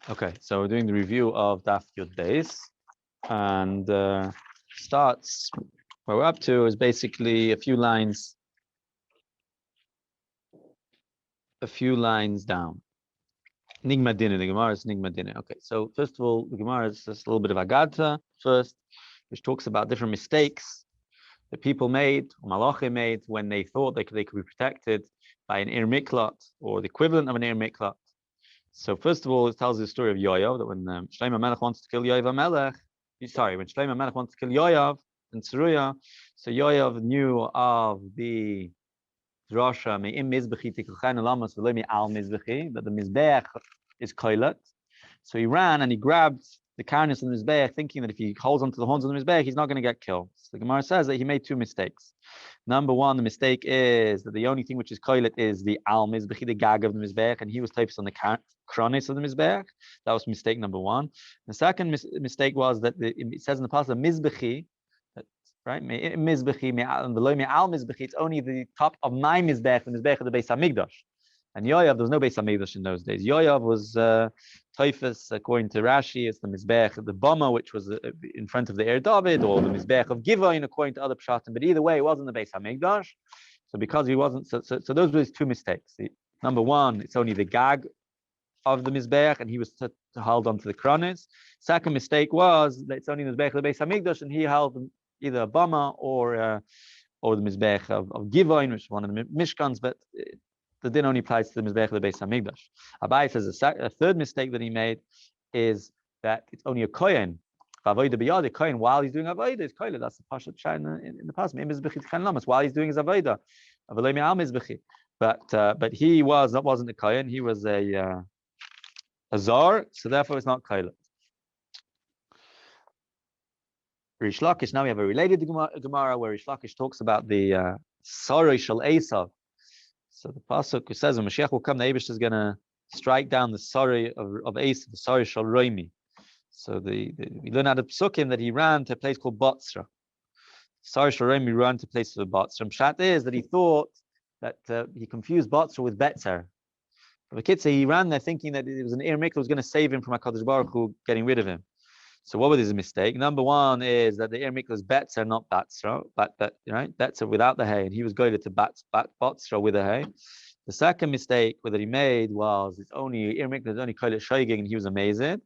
Okay, so we're doing the review of Daf Yud Beis, and starts where we're up to is basically a few lines down. Nigma Dinner, the Gemara is Nigma Dinner. Okay, so first of all, the Gemara is just a little bit of Agadta first, which talks about different mistakes that people made, or Malachim made, when they thought they could be protected by an Ir Miklat, or the equivalent of an Ir Miklat. So first of all, it tells the story of Yoav, that when Shlomo Melech wants to kill Yoav Melech, when Shlomo Melech wants to kill Yoav and Tzeruya, so Yoav knew of the drasha me'im mizbechi tikulchan alamas v'lo me'al mizbechi, that the mizbech is koilet. So he ran and he grabbed the carnage of the mizbech, thinking that if he holds onto the horns of the mizbech, he's not going to get killed. So the Gemara says that he made two mistakes. Number one, the mistake is that the only thing which is koilet is the al mizbechi, the gag of the mizbech, and he was focused on the kronis of the mizbech. That was mistake number one. The second mistake was that it says in the past, the mizbechi, right? Mizbechi and below me al mizbechi. It's only the top of my mizbech, the mizbech of the Beis Hamikdash. And Yoav, there was no Beis Hamikdash in those days. Yoav was Typhus, according to Rashi. It's the mizbech of the Bama, which was in front of the Er Dovid, or the mizbech of Givain, according to other pshatim. But either way, it wasn't the Beis Hamikdash. So because he wasn't, so those were his two mistakes. Number one, it's only the gag of the mizbech, and he was to hold on to the kronis. Second mistake was that it's only the mizbech of the Beis Hamikdash, and he held either a bama or the mizbech of Givain, which is one of the mishkans, but the din only applies to the mizbech of the Beis Hamikdash. Rabbi says a third mistake that he made is that it's only a kohen. Avodah biyad, a kohen while he's doing avodah is kohen. That's the pashat shah in the past. While he's doing his avodah, but he wasn't a kohen. He was a zar, so therefore it's not kohen. Rish Lakish, now we have a related Gemara where Rish Lakish talks about the sorrow shel Esav. So the pasuk says when Mashiach will come, the Eibush is going to strike down the sorrow of Esav, the sorrow shel Roimi. So we learn out of Psukim that he ran to a place called Botzra. Sorrow shel Roimi ran to a place called Botzra. Pshat is that he thought that he confused Botzra with Betzer. But the kid say he ran there thinking that it was an Ir Mikla who was going to save him from HaKadosh Baruch Hu getting rid of him. So what was his mistake? Number one is that the Ir Mikla was Betzer, not Batzra, but right, Betzer without the hay, and he was going to Batzra with the hay. The second mistake that he made was it's only Ir Mikla is only Kolet Shoiging, and he was amazing.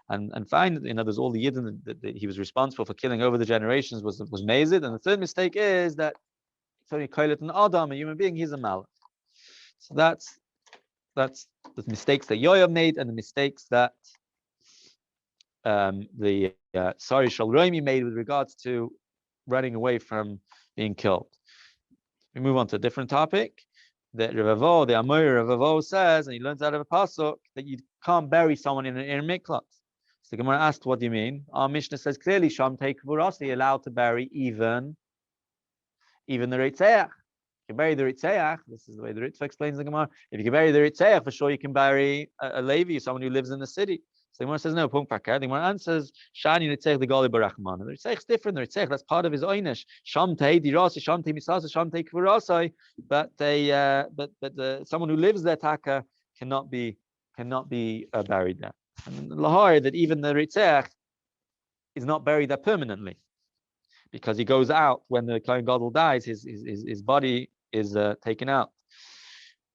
And finally, there's all the Yidden that he was responsible for killing over the generations was Mazid. And the third mistake is that it's only Kolet and Adam, a human being, he's a Malach. So that's the mistakes that Yoav made and the mistakes that sorry Shal Roimi made with regards to running away from being killed. We move on to a different topic. The Amor Ravo says, and he learns out of a pasuk that you can't bury someone in an Ir Miklat. So the Gemara asked, what do you mean? Our Mishnah says clearly, Sham Take Vurasi, allowed to bury even the Ritzeach. You can bury the Ritzeach. This is the way the Ritzeach explains the Gemara. If you can bury the Ritzeach, for sure you can bury a Levi, someone who lives in the city. So the Gemara says no. The Gemara answers Shani Ritzeach the Gali Barachman. The Ritzeach is different. The Ritzeach, that's part of his oynish. Shamtei dirasi, Shamtei misasa, Shamtei kvarasai. But someone who lives there taka cannot be buried there. And lahar that even the Ritzeach is not buried there permanently, because he goes out when the Klein Gadol dies. His body is taken out,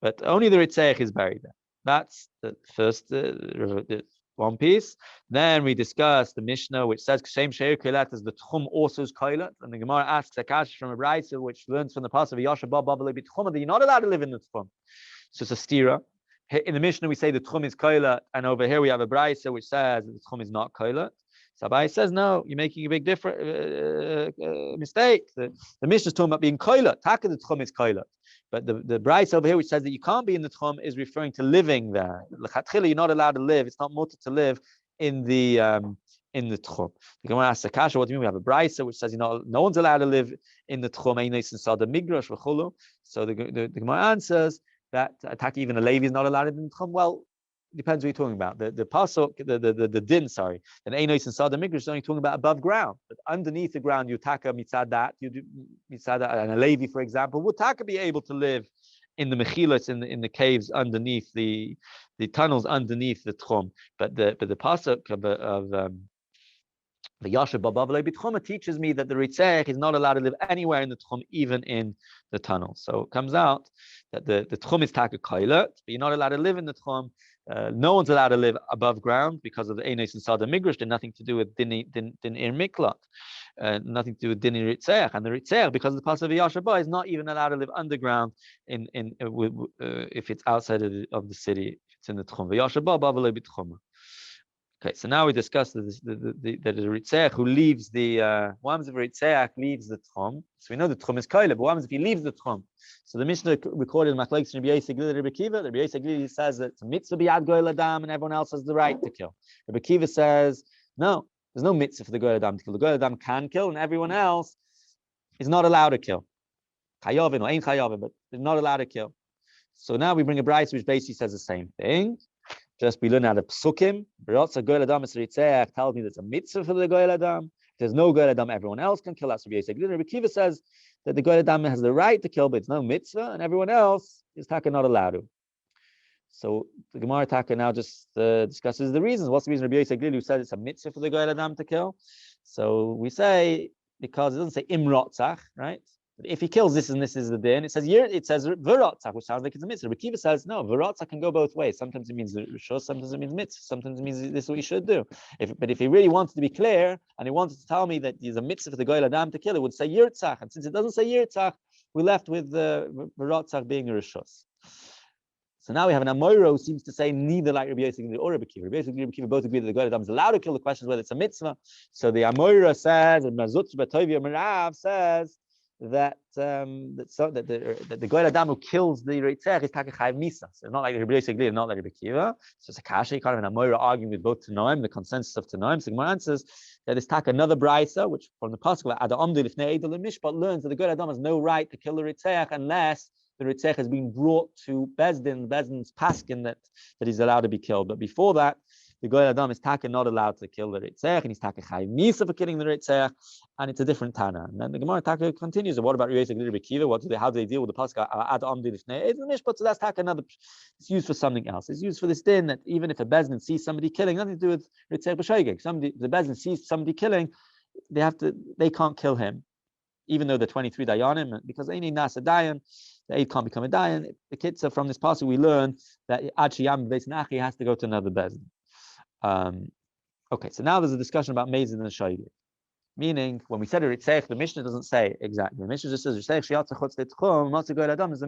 but only the Ritzeach is buried there. That's the first one piece. Then we discussed the Mishnah, which says Kshem Sheir Koilat is the Tchum also is Koilat, and the Gemara asks Akash from a Brayso, which learns from the pasuk of Yasha Bab Babale B'Tchum that you're not allowed to live in the Tchum. So it's a stira. In the Mishnah we say the Tchum is Koilat, and over here we have a Brayso which says the Tchum is not Koilat. Sabai says no, you're making a big mistake. The Mishnah is talking about being koilat. Taka the tchum is koilat, but the Bryce over here which says that you can't be in the tchum is referring to living there. L'chatchila, you're not allowed to live. It's not mutter to live in the tchum. The Gemara asks Akasha, what do you mean? We have a Bryce which says no one's allowed to live in the tchum. So the Gemara answers that Taka even a Levi is not allowed in the tchum. Well, depends what you're talking about. The pasuk, the din, sorry, and Einos and Sada Migrash is only talking about above ground. But underneath the ground, you taka mitzadat, you do mitzadat, and a Levi, for example, would taka be able to live in the mechilas, in the caves underneath the the tunnels underneath the tchum. But the pasuk of the Yasher Babavle Bitchum teaches me that the Ritzech is not allowed to live anywhere in the Tchum, even in the tunnel. So it comes out that the Tchum is taka koilet, but you're not allowed to live in the Tchum. No one's allowed to live above ground because of the Enes and Sada Migrush. They're nothing to do with din ir miklat, nothing to do with din ir Ritzech. And the Ritzech, because of the pass of the Yasher Ba, is not even allowed to live underground if it's outside of the city. It's in the Tchum. The Yasher Ba Babavle Bitchum. Okay, so now we discussed the Ritzech who leaves what happens if a Ritzech leaves the Tchum? So we know the Tchum is Koile, but what happens if he leaves the Tchum? So the Mishnah recorded in Makkos Rabbi Kiva. Rabbi Yisroel says that it's a mitzvah biyad goy ladam and everyone else has the right to kill. Rabbi Kiva says, no, there's no mitzvah for the goy ladam to kill. The goy ladam can kill and everyone else is not allowed to kill. Chayovin or ain't chayovin, but they're not allowed to kill. So now we bring a brayso which basically says the same thing. Just we learn out of psukim. Berotza goy ladam is ritzech tells me there's a mitzvah for the goy ladam. If there's no goy ladam, everyone else can kill. That's Rabbi Yisroel. Rabbi Kiva says that the goy ladam has the right to kill, but it's no mitzvah, and everyone else is taka not allowed to. So the Gemara taka now just discusses the reasons. What's the reason Rabbi Yisroel who says it's a mitzvah for the goy ladam to kill? So we say because it doesn't say imrotzach, right? If he kills this and this is the din, it says v'rotzach, which sounds like it's a mitzvah. But Kiva says no, v'rotzach can go both ways. Sometimes it means rishos, sometimes it means mitzvah, sometimes it means this is what you should do. But if he really wanted to be clear and he wanted to tell me that there's a mitzvah for the goy ladam to kill, it would say yirtzach. And since it doesn't say yirtzach, we're left with v'rotzach being a rishos. So now we have an Amoiro who seems to say neither like Rabbi Yisroel or Rabbi Kiva. Rabbi Yisroel and Rabbi Kiva both agree that the goy ladam is allowed to kill. The question is whether it's a mitzvah. So the Amoiro says, and Mazutz B'Tovia Merav says, that the goy ladam who kills the Ritzech is taka chayv misa. So it's not like Rabbi Yisroel, not like Rabbi Kiva. So it's a kasha. You can't have an Amoira arguing with both Tanoim, the consensus of Tanoim. So Gemara answers that it's taka another brayso, which from the pasuk Ada Omdu Lifnei Eidol Mishpat learns that the goy ladam has no right to kill the Ritzech unless the Ritzech has been brought to Bezdin's paskin that he's allowed to be killed. But before that, the goy ladam is taka not allowed to kill the Ritzech, and he's taka chayv misa for killing the Ritzech, and it's a different Tana. And then the Gemara taka continues. And what about Rabbi Yisroel, Rabbi Kiva? How do they deal with the pasuk Ad Omdi Lifnei Eidol Mishpat? So that's taka another. It's used for something else. It's used for this din that even if a Bezdin sees somebody killing, nothing to do with Ritzech b'shoigeg. The Bezdin sees somebody killing, they can't kill him, even though the 23 dayanim, because they need nasa dayan. The aid can't become a dayan. The kids from this pasuk we learn that Ad Sheyam Beis Nachi has to go to another Bezdin. Okay, so now there's a discussion about Mezid and Shoigeg. Meaning, when we said a Ritzech, the Mishnah doesn't say exactly. The Mishnah just says Ritzech Sheyatza Chutz L'Tchum, not the goy ladam is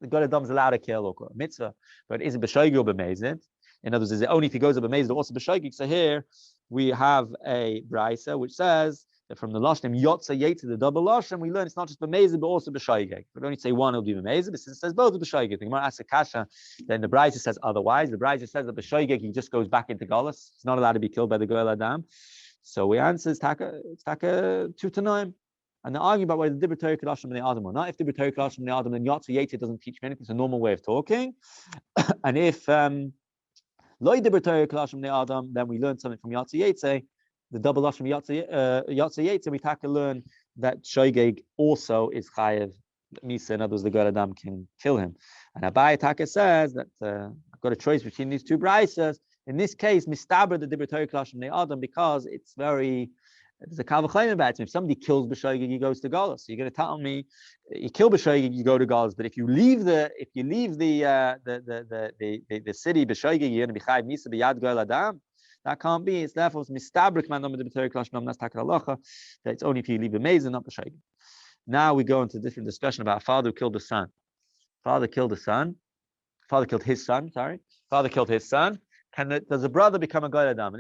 the goy ladam is allowed to kill or a mitzvah, but is it b'shoigeg or b'mezid? In other words, is it only if he goes up b'mezid or also b'shoigeg? So here we have a brayso which says that from the lashon Yotza Yetzi, the double lashon, we learn it's not just b'mezid but also b'shoigeg. We don't need to say one will be b'mezid, but it says both b'shoigeg. The Gemara asks a kasha, then the brayso says otherwise. The brayso says that b'shoigeg he just goes back into galus. It's not allowed to be killed by the goy ladam. So we answer it's taka 2-9. And they're arguing about whether the Dibur Torah Kadashim and the Adam or not. If Dibur Torah Kadashim and the Adam, then Yotza Yetzi doesn't teach me anything. It's a normal way of talking. And if Loi Dibur Torah Kadashim and the Adam, then we learn something from Yotza Yetzi. The double lashon from Yotza Yetzi, we taka learn that Shoigeg also is chayev misa. In other words, the goy ladam can kill him. And Abai taka says that I've got a choice between these two braysos. In this case, mistaber the Dibur Torah Kadashim and the Adam because it's very. There's a kal v'chleim about it. If somebody kills b'shoigeg, he goes to galus. So you're going to tell me, you kill b'shoigeg, you go to galus. But if you leave the city b'shoigeg, you're going to be chayiv misa b'yad goy ladam. That can't be. It's therefore mistabrik man nom Dibur Torah Kadashim that's takar halacha. That it's only if you leave b'mezid, not b'shoigeg. Now we go into a different discussion about a father who killed a son. Father killed his son. Father killed his son. Does a brother become a goy ladam?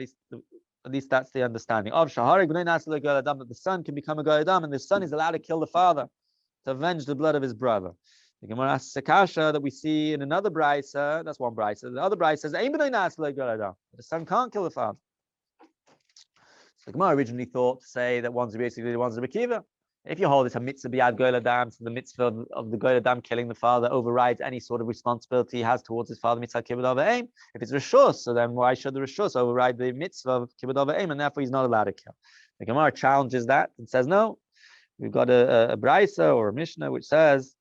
At least that's the understanding of Shaharik that the son can become a goy ladam, and the son is allowed to kill the father to avenge the blood of his brother. The Gemara asks Sakasha that we see in another brayso. That's one brayso. The other brayso says the son can't kill the father. So the Gemara originally thought to say that one's basically one's Rabbi Kiva. If you hold it's a mitzvah biyad goy ladam, so the mitzvah of the goy ladam killing the father overrides any sort of responsibility he has towards his father, mitzvah kibbud over aim. If it's rishus, so then why should the rishus override the mitzvah of kibbud over aim, and therefore he's not allowed to kill? The Gemara challenges that and says no. We've got a brayso or a mishnah which says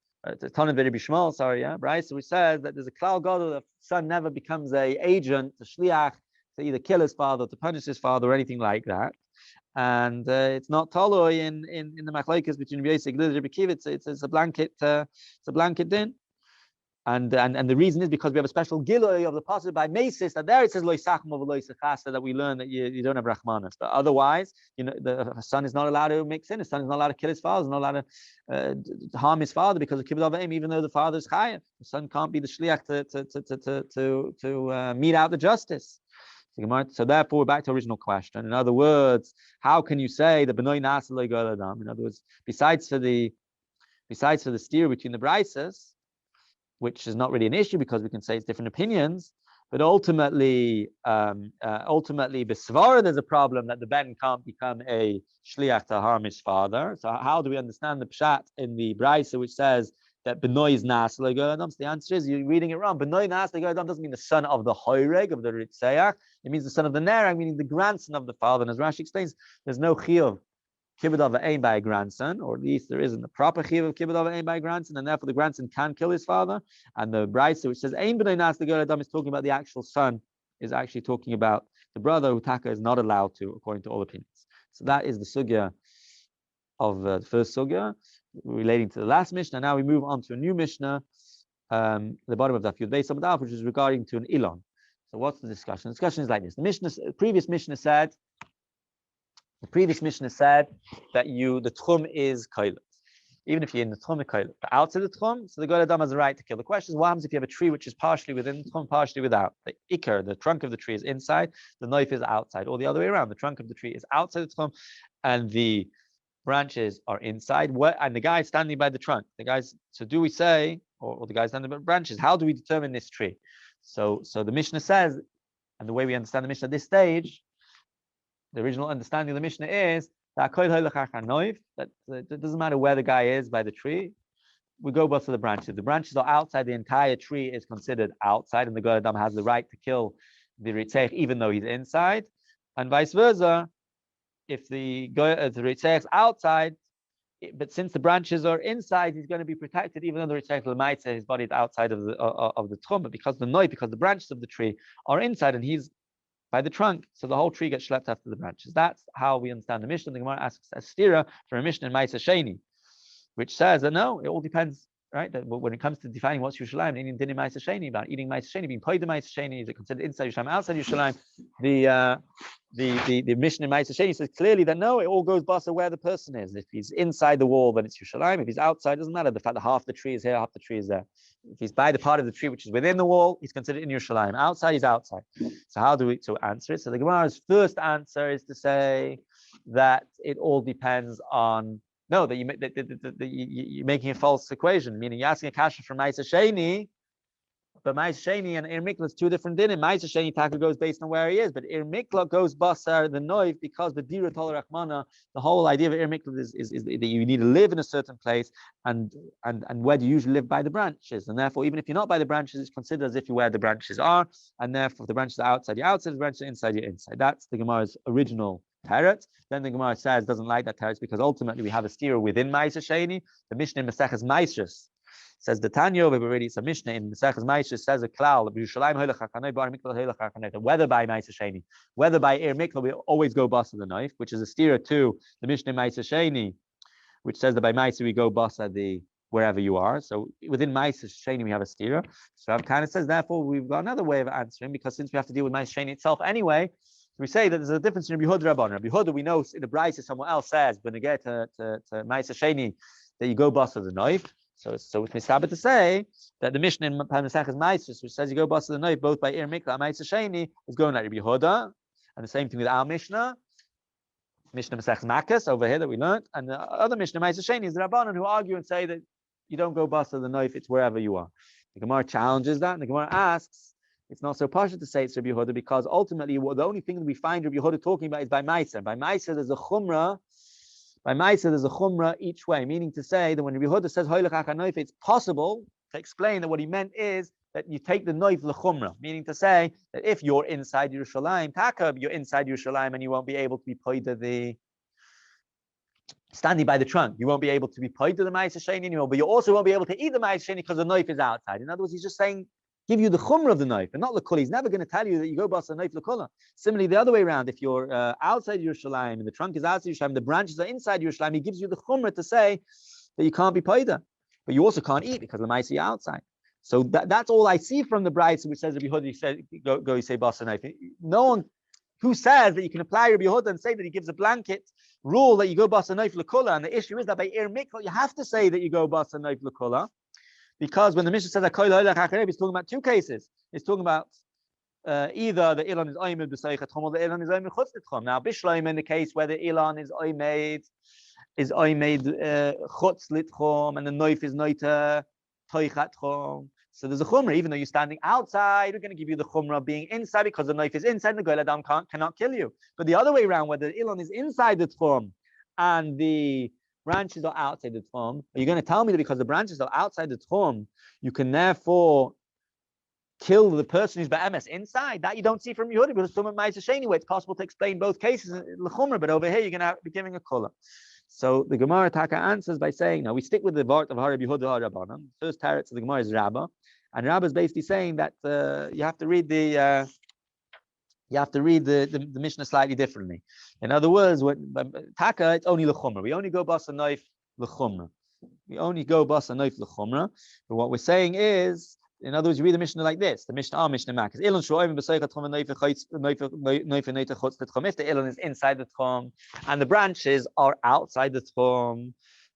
Tana Rabbi Shmuel, sorry, yeah, right? So we said that there's a klal gadol, the son never becomes a agent, a shliach, to either kill his father, to punish his father, or anything like that. And it's not toloi in the machlokes between Rabbi Yosef and Rabbi Kiva. It's a blanket din. And the reason is because we have a special giloi of the pasuk by Mesis that there it says lo yisachmo v'lo yisachasta, that we learn that you don't have rachmanas. But otherwise, the son is not allowed to mix in. His son is not allowed to kill his father. He's not allowed to harm his father because of kibbutz avim, even though the father is chayav. The son can't be the shliach to mete out the justice. So therefore, we're back to the original question. In other words, how can you say the benoi nasa lo yigol adam? In other words, besides for the steer between the brises, which is not really an issue because we can say it's different opinions, but ultimately, besvara, there's a problem that the ben can't become a shliach to harm his father. So how do we understand the pshat in the brisa which says that benoi is nas l'yigol adam? So the answer is you're reading it wrong. Benoi nas l'yigol adam doesn't mean the son of the hoyreg, of the ritzeach. It means the son of the nerag, meaning the grandson of the father. And as Rashi explains, there's no chiyuv kibbutz avim by a grandson, or at least there isn't a proper chiyuv of kibbutz avim by a grandson, and therefore the grandson can kill his father. And the brisa which says ein b'nai nas l'yigol adam is talking about the actual son, is actually talking about the brother who taka is not allowed to, according to all opinions. So that is the sugya of the first sugya relating to the last mishnah. Now we move on to a new mishnah, the bottom of the Yud Beis Amud Aleph, which is regarding to an ilon. So what's the discussion? The discussion is like this: the previous mishnah said that the tchum is kailut. Even if you're in the tchum, kailut. But outside the tchum, so the god adam has the right to kill. The question is, what happens if you have a tree which is partially within the tchum, partially without? The ikar, the trunk of the tree, is inside, the knife is outside, or the other way around. The trunk of the tree is outside the tchum, and the branches are inside. And the guy is standing by the trunk. So do we say, or the guy standing by the branches? How do we determine this tree? So the Mishnah says, and the way we understand the Mishnah at this stage, the original understanding of the Mishnah is that it doesn't matter where the guy is by the tree. We go both to the branches. The branches are outside. The entire tree is considered outside, and the god adam has the right to kill the ritzech even though he's inside, and vice versa. If the ritzech is outside, but since the branches are inside, he's going to be protected, even though the ritzech might say his body is outside of the tchum, but because the branches of the tree are inside, and he's by the trunk, so the whole tree gets schlepped after the branches. That's how we understand the Mishnah. The Gemara asks a stira from a Mishnah in Ma'aseh Sheni, which says that no, it all depends, right? That when it comes to defining what's Yerushalayim, eating dinner Ma'aseh Sheni, about eating Ma'aseh Sheni, being paid the Ma'aseh Sheni, is it considered inside Yerushalayim, outside Yerushalayim? The Mishnah in Ma'aseh Sheni says clearly that no, it all goes basa where the person is. If he's inside the wall, then it's Yerushalayim. If he's outside, it doesn't matter. The fact that half the tree is here, half the tree is there. If he's by the part of the tree which is within the wall, he's considered in Yerushalayim. Outside, he's outside. So how do we answer it? So the Gemara's first answer is to say that it all depends on that you're making a false equation, meaning you're asking a kasha from Ma'aseh Sheni, but Ma'aseh Sheni and Ir Mikla is two different dinim. Ma'aseh Sheni taka goes based on where he is, but Ir Mikla goes basar the noiv because the dira tol rachmana. The whole idea of Ir Mikla is that you need to live in a certain place, and where do you usually live? By the branches, and therefore even if you're not by the branches, it's considered as if you're where the branches are, and therefore if the branches are outside, you're outside. The branches are inside, you're inside. That's the Gemara's original teretz. Then the Gemara says doesn't like that teretz because ultimately we have a stira within Ma'aseh Sheni. The Mishnah in Maseches Maisros says the Tanya, we've already, it's a Mishnah in Maseches Maisros says a klal, whether by Ma'aseh Sheni, whether by Ir Mikla, we always go basa the knife, which is a stira to the Mishnah in Ma'aseh Sheni, which says that by Ma'aseh we go basa the wherever you are. So within Ma'aseh Sheni we have a stira. So Rav kind of says therefore we've got another way of answering, because since we have to deal with Ma'aseh Sheni itself anyway, we say that there's a difference in Rabbi Yehuda Rabban. Rabbi Yehuda, we know in the brisa someone else says when they get to Ma'aseh Sheni that you go basa the knife. So it's mistabed to say that the Mishnah in Maseches Maisros, which says you go basa the knife both by Ir Mikla and Ma'aseh Sheni, is going like Rabbi Yehuda, and the same thing with our Mishnah Maseches Makkos over here that we learned, and the other Mishnah Ma'aseh Sheni is the Rabbanan who argue and say that you don't go basa the knife; it's wherever you are. The Gemara challenges that, and the Gemara asks, it's not so partial to say it's Rabbi Yehuda because ultimately the only thing that we find Rabbi Yehuda talking about is by Ma'aser. By Ma'aser there's a chumrah. By Ma'aser there's a chumrah each way, meaning to say that when Rabbi Yehuda says hoylech ha'kanoif, it's possible to explain that what he meant is that you take the knife l'chumrah, meaning to say that if you're inside Yerushalayim, takab, you're inside Yerushalayim and you won't be able to be paid standing by the trunk, you won't be able to be paid to the Ma'aser Sheni anymore, but you also won't be able to eat the Ma'aser Sheni because the knife is outside. In other words, he's just saying, give you the chumrah of the knife, and not the kula. He's never going to tell you that you go bust the knife l'kula. Similarly, the other way around, if you're outside Yerushalayim and the trunk is outside Yerushalayim, the branches are inside Yerushalayim, he gives you the chumrah to say that you can't be paida, but you also can't eat because the Ma'aser is outside. So that's all I see from the Brayso, which says Rabbi Yehuda said, go you say bust the knife. No one who says that you can apply Rabbi Yehuda and say that he gives a blanket rule that you go bust a knife l'kula, and the issue is that by ir mikvah you have to say that you go bust a knife l'kula, because when the Mishnah says that koil ha'olech ha'karev, he's talking about two cases. He's talking about either the ilan is oimed b'seichet chum or the ilan is oimed chutz l'tchum. Now bishloim, in the case where the ilan is oimed chutz l'tchum and the knife is noita toichat chum. So there's a chumrah, even though you're standing outside, we're going to give you the chumrah of being inside because the knife is inside and the goel adam cannot kill you. But the other way around, where the ilan is inside the tchum and the branches are outside the tchum, are you going to tell me that because the branches are outside the tchum, you can therefore kill the person who's ba'emes inside? That you don't see from Yehuda, because some of Ma'aser Sheni way it's possible to explain both cases in the chumrah, but over here you're going to be giving a kula. So the Gemara Taka answers by saying, now we stick with the Vart of Rabbi Yehuda Rabbanan. First teretz of the Gemara is Rabbi, and Rabbi is basically saying that you have to read the Mishnah slightly differently. In other words, when Taka, it's only l'chumra. We only go bas a knife l'chumra. We only go bas a knife l'chumra. But what we're saying is, in other words, you read the Mishnah like this. The Mishnah, Mishnah Makkos. If the ilan is inside the tchum and the branches are outside the tchum,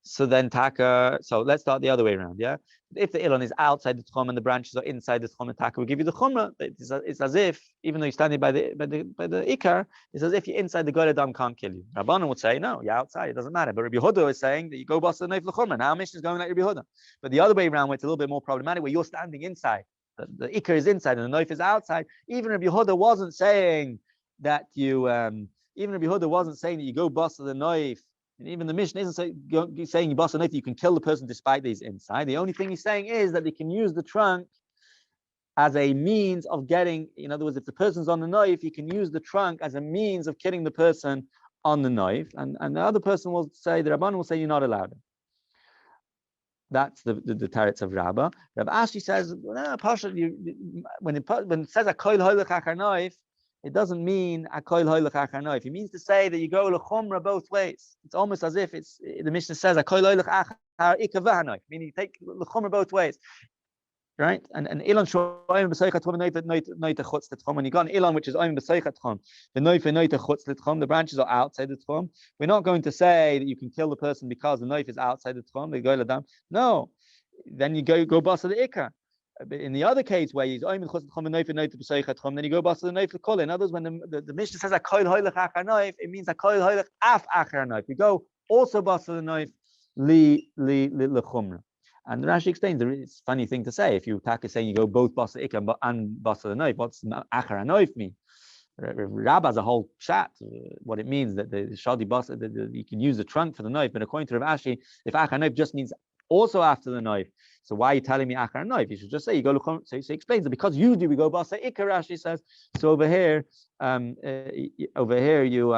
so then taka. So let's start the other way around. Yeah. If the ilan is outside the tchum and the branches are inside the tchum, and taka will give you the chumrah. It's as if, even though you're standing by the ikar, it's as if you're inside the goel adam can't kill you. Rabbanan would say no, you're outside. It doesn't matter. But Rabbi Yehuda is saying that you go bust the knife l'chumrah. Now Mishnah is going like Rabbi Yehuda. But the other way around, where it's a little bit more problematic, where you're standing inside, the ikar is inside and the knife is outside. Even Rabbi Yehuda wasn't saying that you. Even Rabbi Yehuda wasn't saying that you go bust the knife. And even the Mishnah isn't saying you bust a knife, you can kill the person despite that he's inside. The only thing he's saying is that they can use the trunk as a means of getting, in other words, if the person's on the knife, you can use the trunk as a means of killing the person on the knife. And the other person will say, the Rabban will say, you're not allowed. That's the teretz of Rabbi. Rabbi Ashi says, no, Pasha, when it says a koil ha'olech achar knife, it doesn't mean a koil ha'olech achar knife. It means to say that you go l'chumra both ways. It's almost as if it's the Mishnah says a koil ha'olech achar ikavah knife, meaning you take l'chumra both ways, right? And ilan shoyim b'seichet chum noita chutz l'tchum. When you got an ilan which is oyim b'seichet chum, the knife noita chutz l'tchum, the branches are outside the tchum. We're not going to say that you can kill the person because the knife is outside the tchum. The goel adam. No, then you go bust the ikar. But in the other case where he's oyim chutz l'tchum and knife b'seichet chum, then you go bust the knife l'kol. In others, when the Mishnah says a koil ha'olech achar knife, it means a koil ha'olech af achar knife. You go also bust the knife l'chumra. And Rashi explains, it's a funny thing to say. If you taka saying you go both basa ikar and basa the knife, what's achar knife mean? Rabbi has a whole chat what it means that the shadi basa, you can use the trunk for the knife. But according to Rav Ashi, if achar knife just means also after the knife, so why are you telling me achar knife? You should just say you go. So he explains that because you do, we go basa ikar. Rashi says so over here. You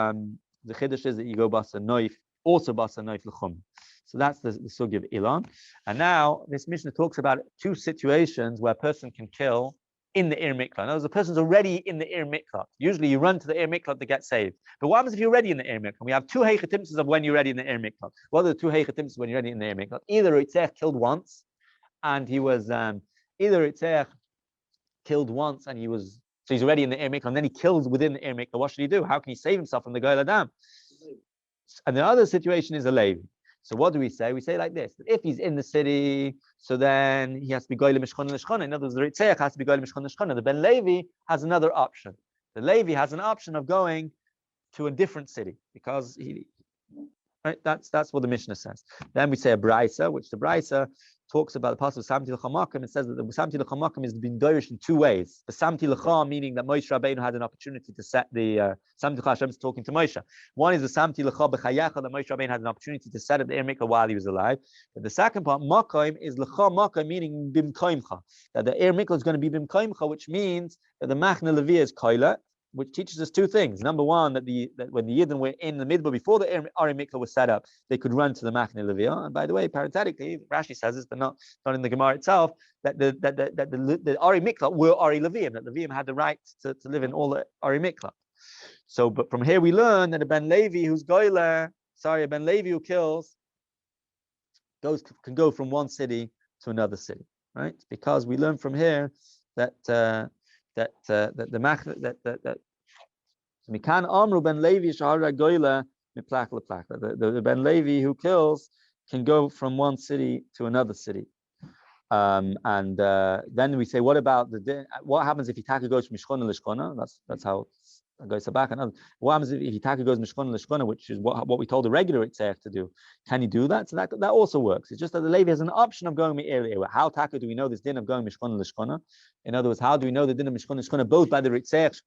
the chiddush is that you go basa knife, also basa knife l'chum. So that's the sugi of ilan. And now this Mishnah talks about two situations where a person can kill in the ir miklat. In other words, the person's already in the ir miklat. Usually you run to the ir miklat to get saved. But what happens if you're ready in the ir miklat? We have two heichatimses of when you're ready in the ir miklat. What are the two heichatimses when you're ready in the ir miklat? Either Ritzech killed once, and he was either Ritzech killed once and he was, so he's already in the ir miklat, and then he kills within the ir miklat. What should he do? How can he save himself from the goel adam? And the other situation is a Levi. So what do we say? We say like this: that if he's in the city, so then he has to be goyle mishchon l'shchona. In other words, the Ritzech has to be goyle mishchon l'shchona. The Ben Levi has another option. The Levi has an option of going to a different city because he. Right? That's what the Mishnah says. Then we say a Brayso, which the Brayso talks about the passage of Samti l'chamakim. It says that the Samti l'chamakim is being dorish in two ways. The Samti l'cha, meaning that Moshe Rabbeinu had an opportunity to set the Samti l'cha. Hashem is talking to Moshe. One is the Samti l'cha b'chayecha, that Moshe Rabbeinu had an opportunity to set up the ir mikvah while he was alive. But the second part, makom, is l'cha makom, meaning bimkoimcha, that the ir mikvah is going to be bimkoimcha, which means that the machna levi is koila, which teaches us two things. Number one, that when the Yidden were in the Midbar before the Ari Mikla was set up, they could run to the Machne Leviyah. And by the way, parenthetically, Rashi says this, but not in the Gemara itself, that the Ari Mikla were Ari Leviyim, that Leviyim had the right to live in all the Ari Mikla. So, but from here we learn that a Ben Levi who's goyler, a Ben Levi who kills, can go from one city to another city, right? Because we learn from here that Mikan Amru Ben Levi Shahara Goyla Miplak Leplak. The Ben Levi who kills can go from one city to another city. Then we say, what happens if Hitaka goes from Mishkona Lishkona? That's how it goes back. What happens if Hitaka goes Mishkona Lishkona, which is what we told the regular Itzech to do? Can you do that? So that also works. It's just that the Levi has an option of going Me'er. How Taka do we know this din of going Mishkona Lishkona? In other words, how do we know the din of Mishkona Lishkona both by the Itzech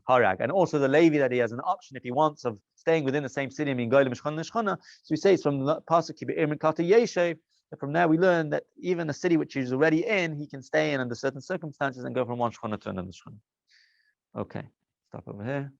Harag and also the Levi that he has an option if he wants of staying within the same city, I mean, Goyle Mishkona Lishkona. So we say it's from the Pasuk Kibe'er Mikata Yeshev. From there, we learn that even a city which he's already in, he can stay in under certain circumstances and go from one shchona to another shchona. Okay, stop over here.